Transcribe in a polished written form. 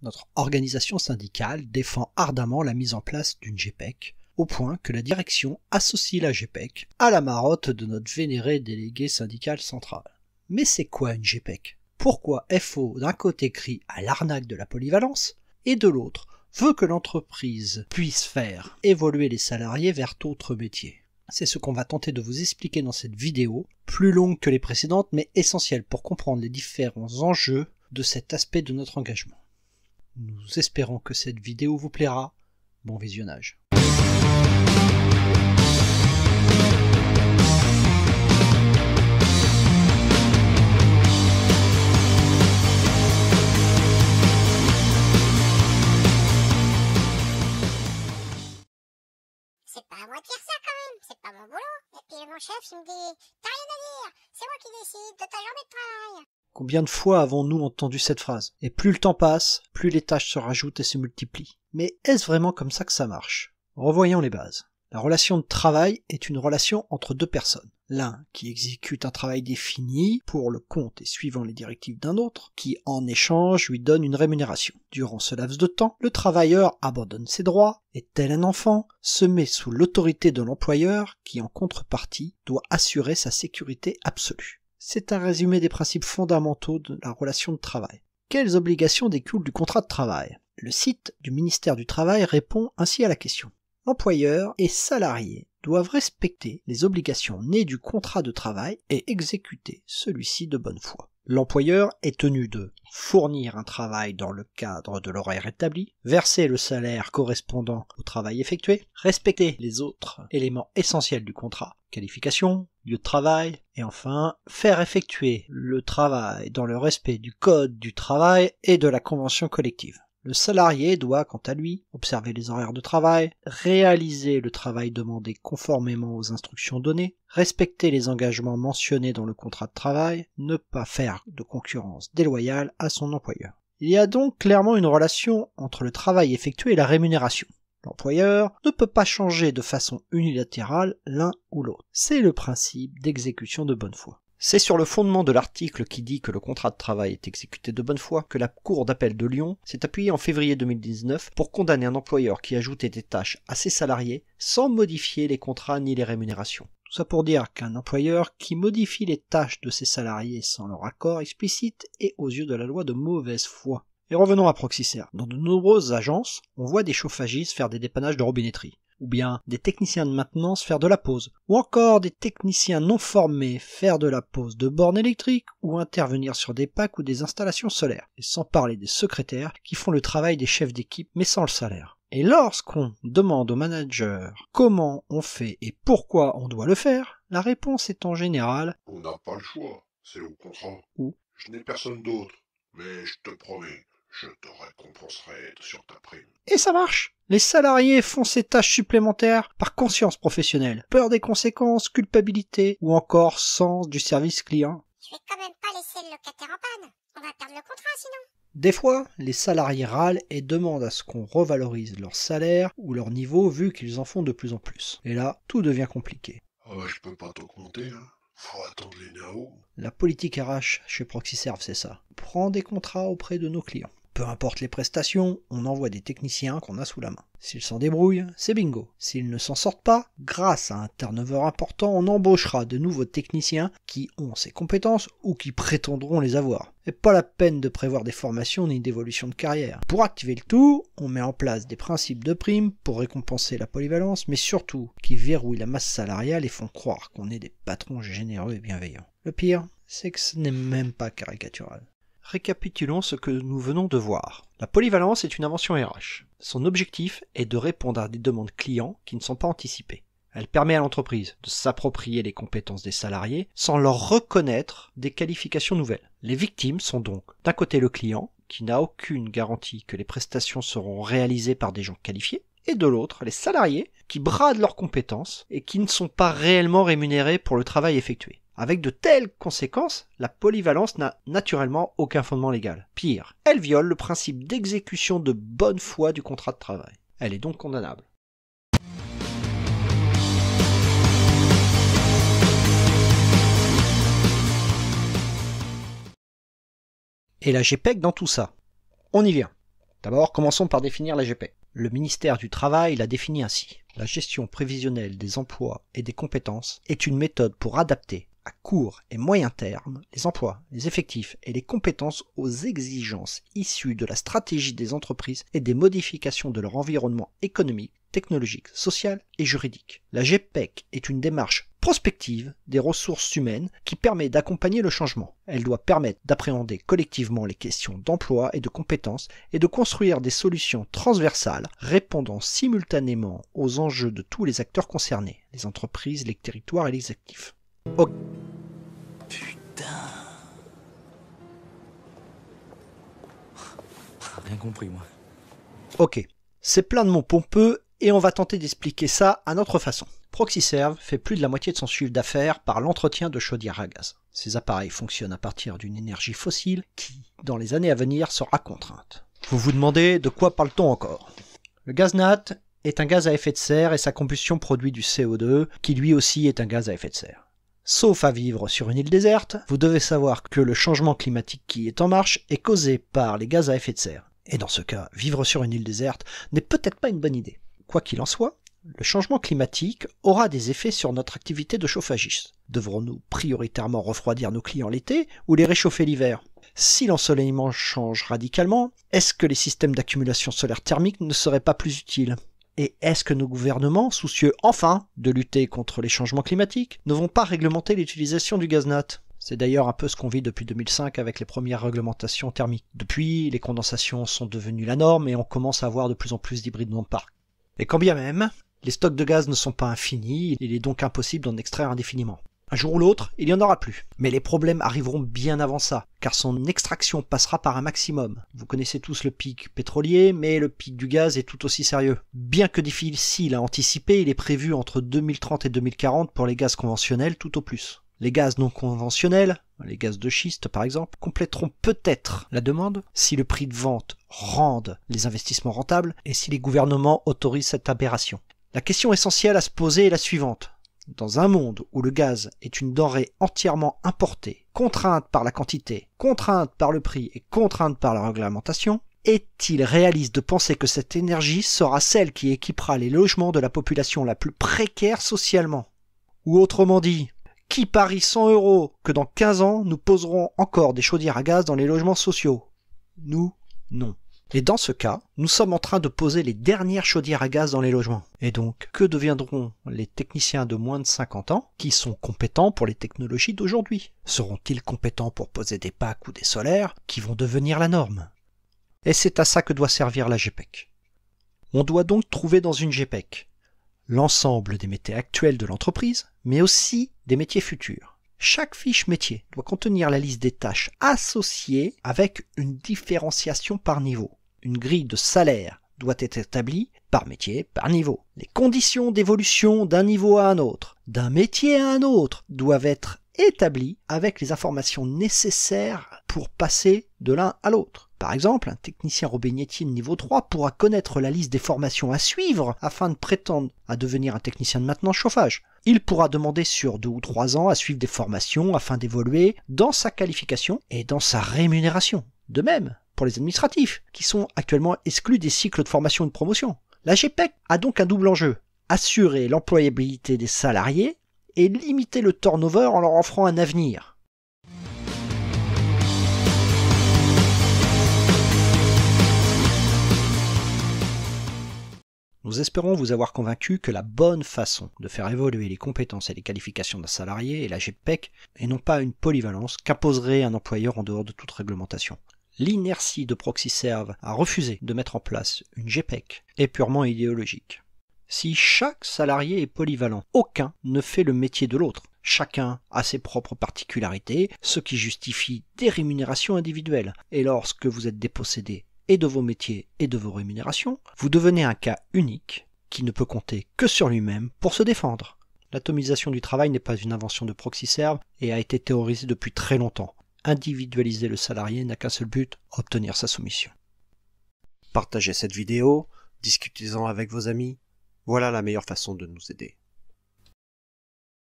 Notre organisation syndicale défend ardemment la mise en place d'une GPEC, au point que la direction associe la GPEC à la marotte de notre vénéré délégué syndical central. Mais c'est quoi une GPEC? Pourquoi FO d'un côté crie à l'arnaque de la polyvalence et de l'autre veut que l'entreprise puisse faire évoluer les salariés vers d'autres métiers? C'est ce qu'on va tenter de vous expliquer dans cette vidéo, plus longue que les précédentes mais essentielle pour comprendre les différents enjeux de cet aspect de notre engagement. Nous espérons que cette vidéo vous plaira. Bon visionnage. C'est pas à moi de faire ça quand même, c'est pas mon boulot. Et puis mon chef il me dit, t'as rien à dire, c'est moi qui décide de ta journée de travail. Combien de fois avons-nous entendu cette phrase? Et plus le temps passe, plus les tâches se rajoutent et se multiplient. Mais est-ce vraiment comme ça que ça marche? Revoyons les bases. La relation de travail est une relation entre deux personnes. L'un qui exécute un travail défini pour le compte et suivant les directives d'un autre, qui en échange lui donne une rémunération. Durant ce laps de temps, le travailleur abandonne ses droits et, tel un enfant, se met sous l'autorité de l'employeur qui, en contrepartie, doit assurer sa sécurité absolue. C'est un résumé des principes fondamentaux de la relation de travail. Quelles obligations découlent du contrat de travail? Le site du ministère du Travail répond ainsi à la question. L'employeur et salarié doivent respecter les obligations nées du contrat de travail et exécuter celui-ci de bonne foi. L'employeur est tenu de fournir un travail dans le cadre de l'horaire établi, verser le salaire correspondant au travail effectué, respecter les autres éléments essentiels du contrat, qualification, lieu de travail, et enfin faire effectuer le travail dans le respect du code du travail et de la convention collective. Le salarié doit, quant à lui, observer les horaires de travail, réaliser le travail demandé conformément aux instructions données, respecter les engagements mentionnés dans le contrat de travail, ne pas faire de concurrence déloyale à son employeur. Il y a donc clairement une relation entre le travail effectué et la rémunération. L'employeur ne peut pas changer de façon unilatérale l'un ou l'autre. C'est le principe d'exécution de bonne foi. C'est sur le fondement de l'article qui dit que le contrat de travail est exécuté de bonne foi que la Cour d'appel de Lyon s'est appuyée en février 2019 pour condamner un employeur qui ajoutait des tâches à ses salariés sans modifier les contrats ni les rémunérations. Tout ça pour dire qu'un employeur qui modifie les tâches de ses salariés sans leur accord explicite est aux yeux de la loi de mauvaise foi. Et revenons à Proxyserve. Dans de nombreuses agences, on voit des chauffagistes faire des dépannages de robinetterie, ou bien des techniciens de maintenance faire de la pose, ou encore des techniciens non formés faire de la pose de bornes électriques ou intervenir sur des packs ou des installations solaires, et sans parler des secrétaires qui font le travail des chefs d'équipe mais sans le salaire. Et lorsqu'on demande au manager comment on fait et pourquoi on doit le faire, la réponse est en général « On n'a pas le choix, c'est au contrat. ou Je n'ai personne d'autre, mais je te promets, je te récompenserai sur ta prime. » Et ça marche! Les salariés font ces tâches supplémentaires par conscience professionnelle, peur des conséquences, culpabilité ou encore sens du service client. Je vais quand même pas laisser le locataire en panne, on va perdre le contrat sinon. Des fois, les salariés râlent et demandent à ce qu'on revalorise leur salaire ou leur niveau vu qu'ils en font de plus en plus. Et là, tout devient compliqué. Ah bah je peux pas t'augmenter, hein. Faut attendre les NAO. La politique RH chez Proxyserve, c'est ça. On prend des contrats auprès de nos clients. Peu importe les prestations, on envoie des techniciens qu'on a sous la main. S'ils s'en débrouillent, c'est bingo. S'ils ne s'en sortent pas, grâce à un turnover important, on embauchera de nouveaux techniciens qui ont ces compétences ou qui prétendront les avoir. Et pas la peine de prévoir des formations ni d'évolution de carrière. Pour activer le tout, on met en place des principes de primes pour récompenser la polyvalence, mais surtout qui verrouillent la masse salariale et font croire qu'on est des patrons généreux et bienveillants. Le pire, c'est que ce n'est même pas caricatural. Récapitulons ce que nous venons de voir. La polyvalence est une invention RH. Son objectif est de répondre à des demandes clients qui ne sont pas anticipées. Elle permet à l'entreprise de s'approprier les compétences des salariés sans leur reconnaître des qualifications nouvelles. Les victimes sont donc d'un côté le client, qui n'a aucune garantie que les prestations seront réalisées par des gens qualifiés, et de l'autre les salariés qui bradent leurs compétences et qui ne sont pas réellement rémunérés pour le travail effectué. Avec de telles conséquences, la polyvalence n'a naturellement aucun fondement légal. Pire, elle viole le principe d'exécution de bonne foi du contrat de travail. Elle est donc condamnable. Et la GPEC dans tout ça? On y vient. D'abord, commençons par définir la GPEC. Le ministère du Travail l'a définie ainsi. La gestion prévisionnelle des emplois et des compétences est une méthode pour adapter à court et moyen terme les emplois, les effectifs et les compétences aux exigences issues de la stratégie des entreprises et des modifications de leur environnement économique, technologique, social et juridique. La GPEC est une démarche prospective des ressources humaines qui permet d'accompagner le changement. Elle doit permettre d'appréhender collectivement les questions d'emploi et de compétences et de construire des solutions transversales répondant simultanément aux enjeux de tous les acteurs concernés, les entreprises, les territoires et les actifs. Ok. Putain. Rien compris, moi. Ok, c'est plein de mots pompeux et on va tenter d'expliquer ça à notre façon. Proxiserve fait plus de la moitié de son chiffre d'affaires par l'entretien de chaudières à gaz. Ces appareils fonctionnent à partir d'une énergie fossile qui, dans les années à venir, sera contrainte. Vous vous demandez de quoi parle-t-on encore? Le gaz nat est un gaz à effet de serre et sa combustion produit du CO2 qui lui aussi est un gaz à effet de serre. Sauf à vivre sur une île déserte, vous devez savoir que le changement climatique qui est en marche est causé par les gaz à effet de serre. Et dans ce cas, vivre sur une île déserte n'est peut-être pas une bonne idée. Quoi qu'il en soit, le changement climatique aura des effets sur notre activité de chauffagiste. Devrons-nous prioritairement refroidir nos clients l'été ou les réchauffer l'hiver? Si l'ensoleillement change radicalement, est-ce que les systèmes d'accumulation solaire thermique ne seraient pas plus utiles? Et est-ce que nos gouvernements, soucieux enfin de lutter contre les changements climatiques, ne vont pas réglementer l'utilisation du gaz nat? C'est d'ailleurs un peu ce qu'on vit depuis 2005 avec les premières réglementations thermiques. Depuis, les condensations sont devenues la norme et on commence à avoir de plus en plus d'hybrides dans le parc. Et quand bien même, les stocks de gaz ne sont pas infinis, il est donc impossible d'en extraire indéfiniment. Un jour ou l'autre, il n'y en aura plus. Mais les problèmes arriveront bien avant ça, car son extraction passera par un maximum. Vous connaissez tous le pic pétrolier, mais le pic du gaz est tout aussi sérieux. Bien que difficile à anticiper, il est prévu entre 2030 et 2040 pour les gaz conventionnels tout au plus. Les gaz non conventionnels, les gaz de schiste par exemple, compléteront peut-être la demande si le prix de vente rende les investissements rentables et si les gouvernements autorisent cette aberration. La question essentielle à se poser est la suivante. Dans un monde où le gaz est une denrée entièrement importée, contrainte par la quantité, contrainte par le prix et contrainte par la réglementation, est-il réaliste de penser que cette énergie sera celle qui équipera les logements de la population la plus précaire socialement? Ou autrement dit, qui parie 100 € que dans 15 ans nous poserons encore des chaudières à gaz dans les logements sociaux? Nous, non. Et dans ce cas, nous sommes en train de poser les dernières chaudières à gaz dans les logements. Et donc, que deviendront les techniciens de moins de 50 ans qui sont compétents pour les technologies d'aujourd'hui? Seront-ils compétents pour poser des packs ou des solaires qui vont devenir la norme? Et c'est à ça que doit servir la GPEC. On doit donc trouver dans une GPEC l'ensemble des métiers actuels de l'entreprise, mais aussi des métiers futurs. Chaque fiche métier doit contenir la liste des tâches associées avec une différenciation par niveau. Une grille de salaire doit être établie par métier, par niveau. Les conditions d'évolution d'un niveau à un autre, d'un métier à un autre, doivent être établies avec les informations nécessaires pour passer de l'un à l'autre. Par exemple, un technicien robinettier de niveau 3 pourra connaître la liste des formations à suivre afin de prétendre à devenir un technicien de maintenance chauffage. Il pourra demander sur 2 ou 3 ans à suivre des formations afin d'évoluer dans sa qualification et dans sa rémunération. De même, pour les administratifs, qui sont actuellement exclus des cycles de formation et de promotion. La GPEC a donc un double enjeu. Assurer l'employabilité des salariés et limiter le turnover en leur offrant un avenir. Nous espérons vous avoir convaincu que la bonne façon de faire évoluer les compétences et les qualifications d'un salarié est la GPEC et non pas une polyvalence qu'imposerait un employeur en dehors de toute réglementation. L'inertie de Proxiserve à refuser de mettre en place une GPEC est purement idéologique. Si chaque salarié est polyvalent, aucun ne fait le métier de l'autre. Chacun a ses propres particularités, ce qui justifie des rémunérations individuelles. Et lorsque vous êtes dépossédé et de vos métiers et de vos rémunérations, vous devenez un cas unique qui ne peut compter que sur lui-même pour se défendre. L'atomisation du travail n'est pas une invention de Proxiserve et a été théorisée depuis très longtemps. Individualiser le salarié n'a qu'un seul but, obtenir sa soumission. Partagez cette vidéo, discutez-en avec vos amis, voilà la meilleure façon de nous aider.